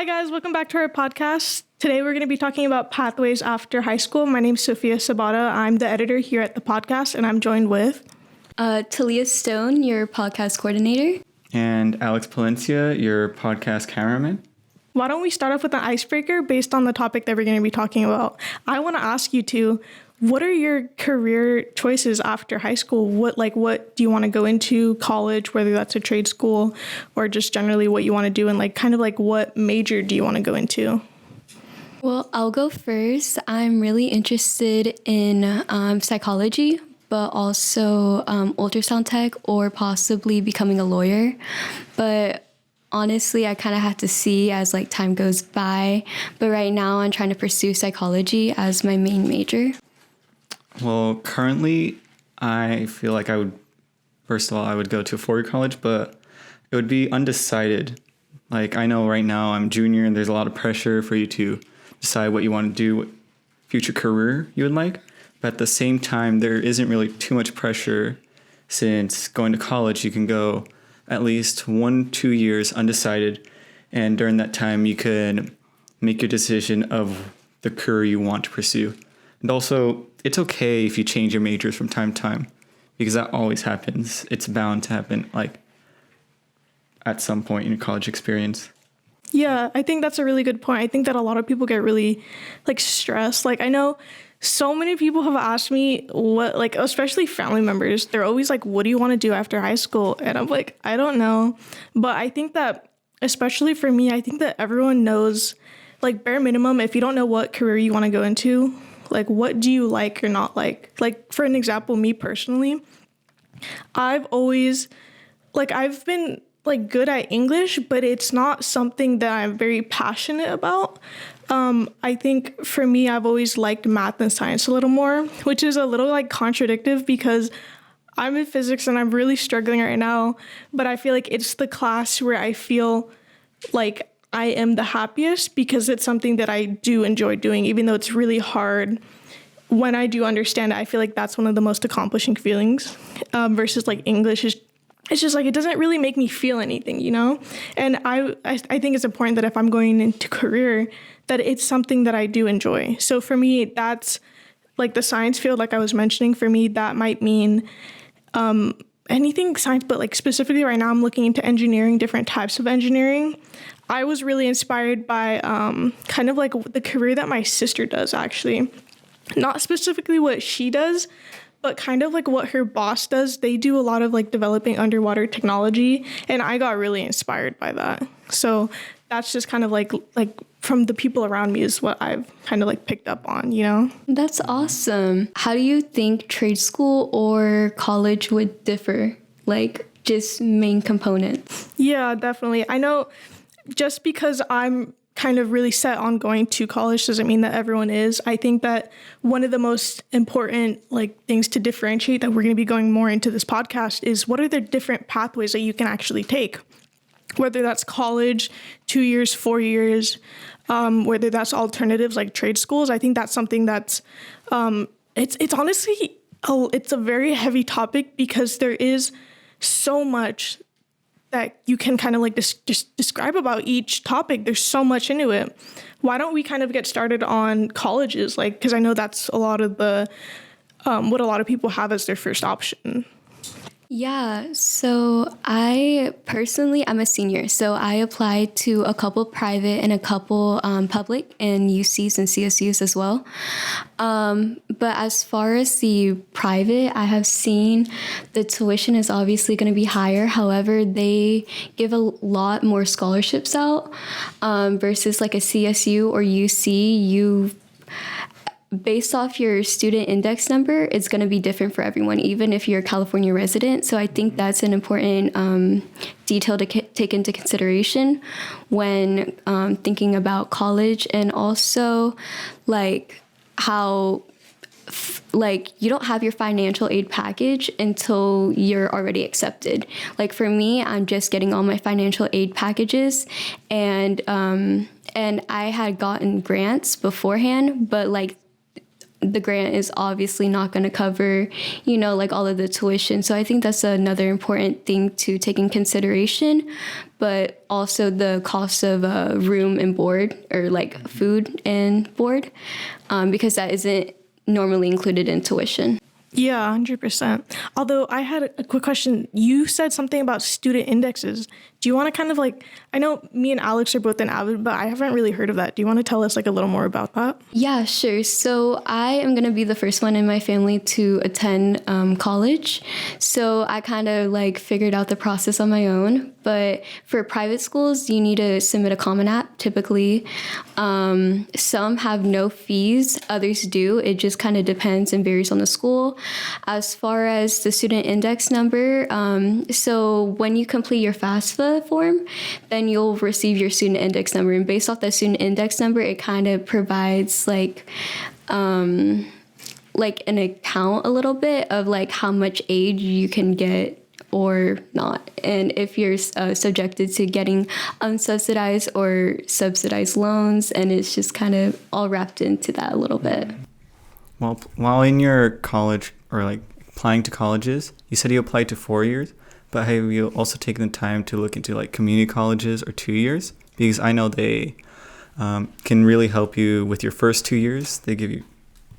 Hi, guys. Welcome back to our podcast. Today, we're going to be talking about pathways after high school. My name is Sophia Sabata. I'm the editor here at the podcast, and I'm joined with Talia Stone, your podcast coordinator. And Alex Palencia, your podcast cameraman. Why don't we start off with an icebreaker based on the topic that we're going to be talking about? I want to ask you two, what are your career choices after high school? What do you want to go into college, whether that's a trade school or just generally what you want to do, and what major do you want to go into? Well, I'll go first. I'm really interested in psychology, but also ultrasound tech or possibly becoming a lawyer. But honestly, I kind of have to see as time goes by. But right now, I'm trying to pursue psychology as my main major. Well, currently, I feel like I would go to a four-year college, but it would be undecided. I know right now I'm junior and there's a lot of pressure for you to decide what you want to do, what future career you would like. But at the same time, there isn't really too much pressure since going to college, you can go at least 1-2 years undecided. And during that time, you could make your decision of the career you want to pursue. And also, it's okay if you change your majors from time to time, because that always happens. It's bound to happen, at some point in your college experience. Yeah, I think that's a really good point. I think that a lot of people get really stressed. I know so many people have asked me what, especially family members, they're always what do you want to do after high school? And I'm I don't know. But I think that, especially for me, I think that everyone knows, bare minimum, if you don't know what career you want to go into, what do you like or not like? For an example, me personally, I've always, I've been, good at English, but it's not something that I'm very passionate about. I think for me, I've always liked math and science a little more, which is a little contradictive because I'm in physics and I'm really struggling right now, but I feel it's the class where I feel I am the happiest because it's something that I do enjoy doing, even though it's really hard. When I do understand it, I feel that's one of the most accomplishing feelings versus English is it's just it doesn't really make me feel anything, you know? And I think it's important that if I'm going into career, that it's something that I do enjoy. So for me, that's the science field, I was mentioning, for me, that might mean anything science, but specifically right now I'm looking into engineering, different types of engineering. I was really inspired by the career that my sister does, actually. Not specifically what she does, but what her boss does. They do a lot of developing underwater technology, and I got really inspired by that. So that's just from the people around me is what I've picked up on, you know? That's awesome. How do you think trade school or college would differ? Just main components? Yeah, definitely. I know just because I'm really set on going to college doesn't mean that everyone is. I think that one of the most important things to differentiate that we're going to be going more into this podcast is what are the different pathways that you can actually take, whether that's college, 2 years, 4 years, whether that's alternatives like trade schools. I think that's something that's it's honestly it's a very heavy topic because there is so much that you can just describe about each topic. There's so much into it. Why don't we get started on colleges? Because I know that's a lot of the, what a lot of people have as their first option. Yeah, so I'm a senior, so I applied to a couple private and a couple public and UCs and CSUs as well. But as far as the private, I have seen the tuition is obviously going to be higher. However, they give a lot more scholarships out versus a CSU or UC. Based off your student index number, it's going to be different for everyone, even if you're a California resident. So I think that's an important detail to take into consideration when thinking about college, and also how you don't have your financial aid package until you're already accepted. For me, I'm just getting all my financial aid packages, and I had gotten grants beforehand, but the grant is obviously not going to cover, like all of the tuition. So I think that's another important thing to take in consideration, but also the cost of room and board, or like food and board, because that isn't normally included in tuition. Yeah, 100%. Although I had a quick question. You said something about student indexes. Do you want to kind of like, I know me and Alex are both in Avid, but I haven't really heard of that. Do you want to tell us like a little more about that? Yeah, sure. So I am going to be the first one in my family to attend college. So I kind of like figured out the process on my own. But for private schools, you need to submit a Common App typically. Some have no fees, others do. It just kind of depends and varies on the school. As far as the student index number, so when you complete your FAFSA form, then you'll receive your student index number. And based off that student index number, it kind of provides like an account a little bit of like how much aid you can get or not, and if you're subjected to getting unsubsidized or subsidized loans, and it's just kind of all wrapped into that a little bit. Well, while in your college or like applying to colleges, you said you applied to 4 years, but have you also taken the time to look into like community colleges or 2 years? Because I know they can really help you with your first 2 years. They give you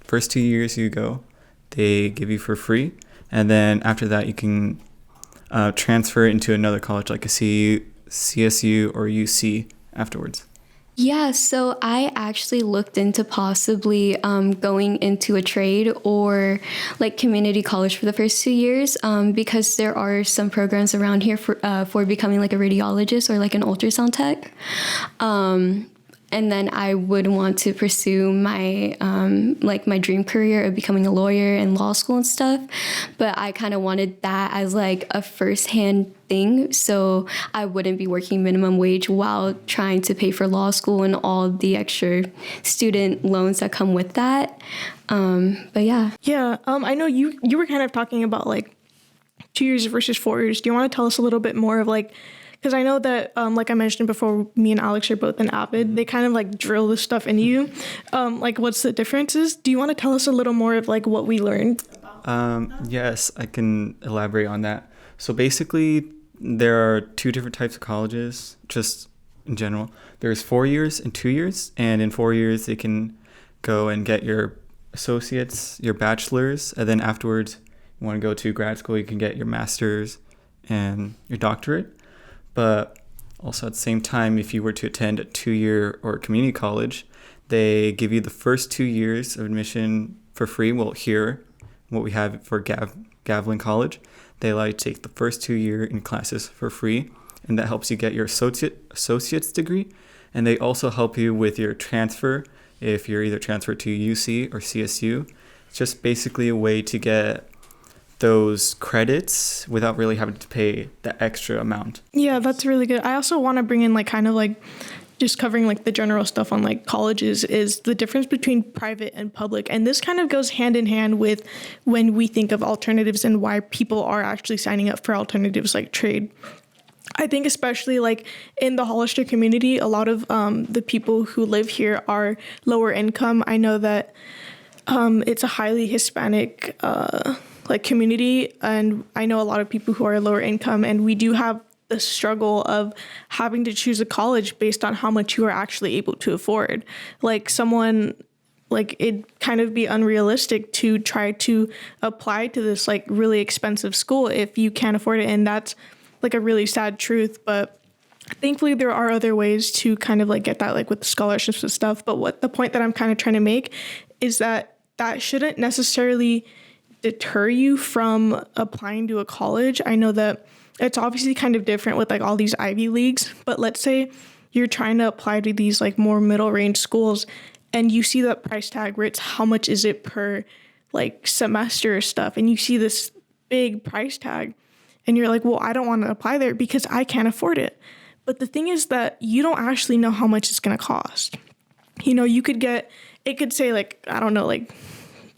first 2 years you go, they give you for free, and then after that you can transfer it into another college like a CU, CSU, or UC afterwards. Yeah, so I actually looked into possibly going into a trade or like community college for the first 2 years, because there are some programs around here for becoming like a radiologist or like an ultrasound tech. And then I would want to pursue my my dream career of becoming a lawyer and law school and stuff. But I kind of wanted that as like a firsthand thing, so I wouldn't be working minimum wage while trying to pay for law school and all the extra student loans that come with that. But yeah. Yeah, I know you were kind of talking about like 2 years versus 4 years. Do you want to tell us a little bit more of like, because I know that, like I mentioned before, me and Alex are both in Avid. They kind of like drill this stuff into you. Like what's the differences? Do you want to tell us a little more of like what we learned? Yes, I can elaborate on that. So basically, there are 2 different types of colleges, just in general. There's 4 years and 2 years. And in 4 years, they can go and get your associates, your bachelor's. And then afterwards, you want to go to grad school, you can get your master's and your doctorate. But also at the same time, if you were to attend a 2-year or community college, they give you the first 2 years of admission for free. Well, here, what we have for Gavilan College, they allow you to take the first 2 year in classes for free, and that helps you get your associate's degree. And they also help you with your transfer if you're either transferred to UC or CSU. It's just basically a way to get those credits without really having to pay the extra amount. Yeah, that's really good. I also want to bring in like kind of like just covering like the general stuff on like colleges is the difference between private and public. And this kind of goes hand in hand with when we think of alternatives and why people are actually signing up for alternatives like trade. I think especially like in the Hollister community, a lot of the people who live here are lower income. I know that it's a highly Hispanic like community, and I know a lot of people who are lower income, and we do have the struggle of having to choose a college based on how much you are actually able to afford. Like someone, like it'd kind of be unrealistic to try to apply to this like really expensive school if you can't afford it, and that's like a really sad truth. But thankfully there are other ways to kind of like get that, like with the scholarships and stuff. But what the point that I'm kind of trying to make is that shouldn't necessarily deter you from applying to a college. I know that it's obviously kind of different with like all these Ivy Leagues, but let's say you're trying to apply to these like more middle range schools and you see that price tag where it's how much is it per like semester or stuff, and you see this big price tag and you're like, well, I don't want to apply there because I can't afford it. But the thing is that you don't actually know how much it's going to cost. You know, you could get, it could say like, I don't know, like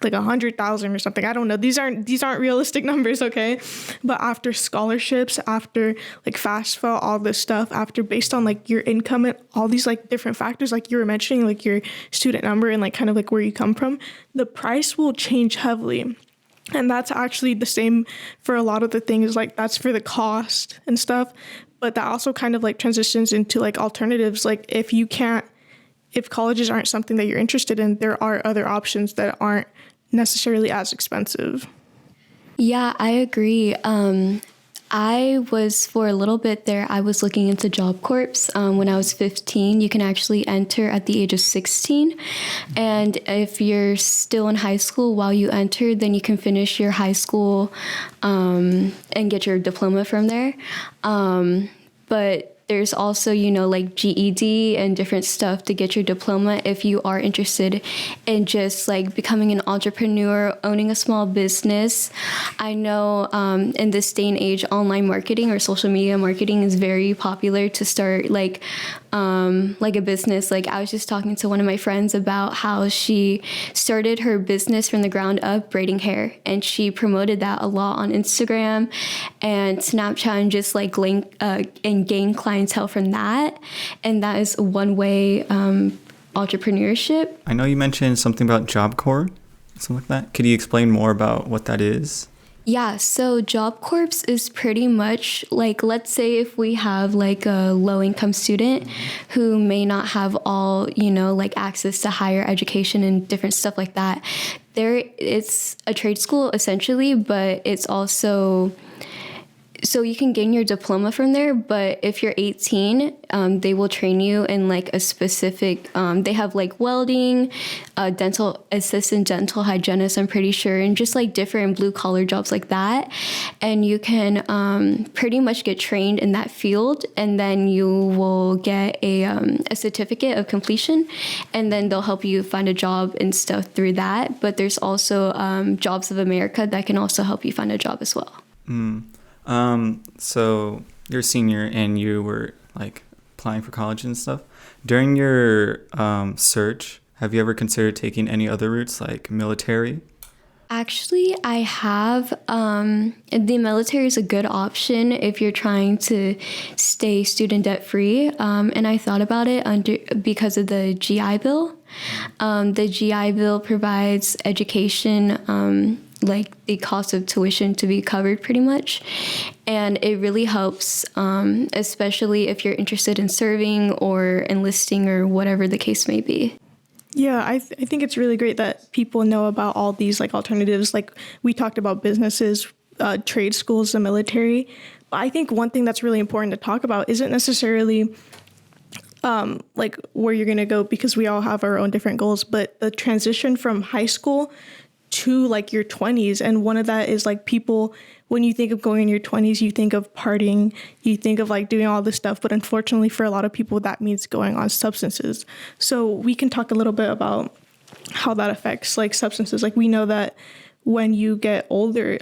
like 100,000 or something. I don't know. These aren't realistic numbers, okay? But after scholarships, after like FAFSA, all this stuff, after based on like your income and all these like different factors, like you were mentioning, like your student number and like kind of like where you come from, the price will change heavily. And that's actually the same for a lot of the things, like that's for the cost and stuff. But that also kind of like transitions into like alternatives. Like if colleges aren't something that you're interested in, there are other options that aren't necessarily as expensive. Yeah, I agree. I was, for a little bit there, I was looking into Job Corps. When I was 15, you can actually enter at the age of 16. And if you're still in high school while you enter, then you can finish your high school and get your diploma from there. But there's also, like GED and different stuff to get your diploma if you are interested in just like becoming an entrepreneur, owning a small business. I know in this day and age, online marketing or social media marketing is very popular to start like a business. Like I was just talking to one of my friends about how she started her business from the ground up, braiding hair, and she promoted that a lot on Instagram and Snapchat and just like and gain clientele from that. And that is one way entrepreneurship. I know you mentioned something about Job Corps, something like that. Could you explain more about what that is? Yeah, so Job Corps is pretty much like, let's say if we have like a low income student who may not have all, like access to higher education and different stuff like that. It's a trade school essentially, but it's also, so you can gain your diploma from there, but if you're 18, they will train you in like a specific, they have like welding, dental assistant, dental hygienist, I'm pretty sure, and just like different blue collar jobs like that. And you can pretty much get trained in that field, and then you will get a certificate of completion, and then they'll help you find a job and stuff through that. But there's also Jobs of America that can also help you find a job as well. So you're a senior and you were like applying for college and stuff. During your search, have you ever considered taking any other routes like military? Actually, I have. The military is a good option if you're trying to stay student debt free. And I thought about it because of the GI Bill. The GI Bill provides education, like the cost of tuition to be covered pretty much. And it really helps, especially if you're interested in serving or enlisting or whatever the case may be. Yeah, I think it's really great that people know about all these like alternatives. Like we talked about businesses, trade schools, the military. But I think one thing that's really important to talk about isn't necessarily like where you're going to go, because we all have our own different goals, but the transition from high school to like your 20s. And one of that is like people, when you think of going in your 20s, you think of partying, you think of like doing all this stuff. But unfortunately for a lot of people, that means going on substances. So we can talk a little bit about how that affects like substances. Like we know that when you get older,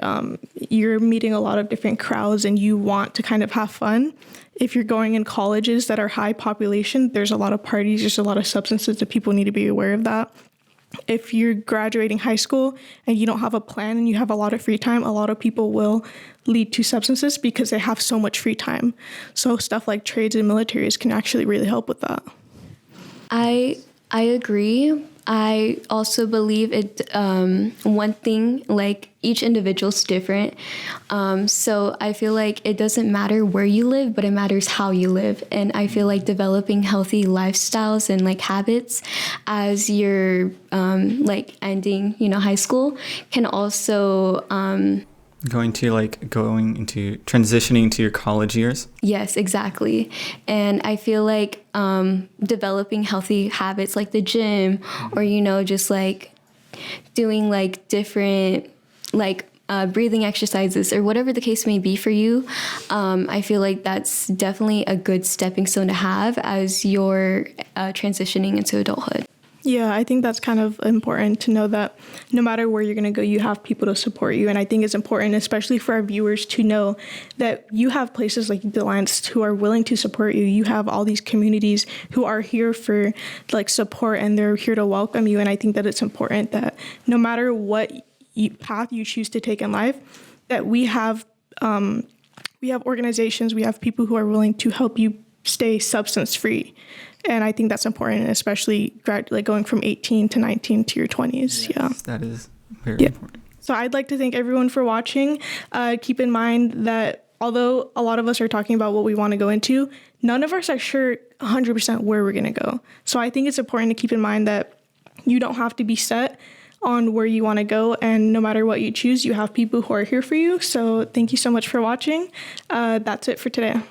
you're meeting a lot of different crowds and you want to kind of have fun. If you're going in colleges that are high population, there's a lot of parties, there's a lot of substances that people need to be aware of that. If you're graduating high school and you don't have a plan and you have a lot of free time, a lot of people will lead to substances because they have so much free time. So stuff like trades and militaries can actually really help with that. I agree. I also believe it, one thing, like each individual's different. So I feel like it doesn't matter where you live, but it matters how you live. And I feel like developing healthy lifestyles and like habits as you're like ending, high school can also transitioning to your college years. Yes, exactly. And I feel like developing healthy habits like the gym or, just like doing like different like breathing exercises or whatever the case may be for you. I feel like that's definitely a good stepping stone to have as you're transitioning into adulthood. Yeah, I think that's kind of important to know that no matter where you're going to go, you have people to support you. And I think it's important, especially for our viewers, to know that you have places like the Alliance who are willing to support you. You have all these communities who are here for like support, and they're here to welcome you. And I think that it's important that no matter what path you choose to take in life, that we have organizations, we have people who are willing to help you stay substance free. And I think that's important, especially like going from 18 to 19 to your 20s. Yeah. That is very important. So I'd like to thank everyone for watching. Keep in mind that although a lot of us are talking about what we want to go into, none of us are sure 100% where we're going to go. So I think it's important to keep in mind that you don't have to be set on where you want to go. And no matter what you choose, you have people who are here for you. So thank you so much for watching. That's it for today.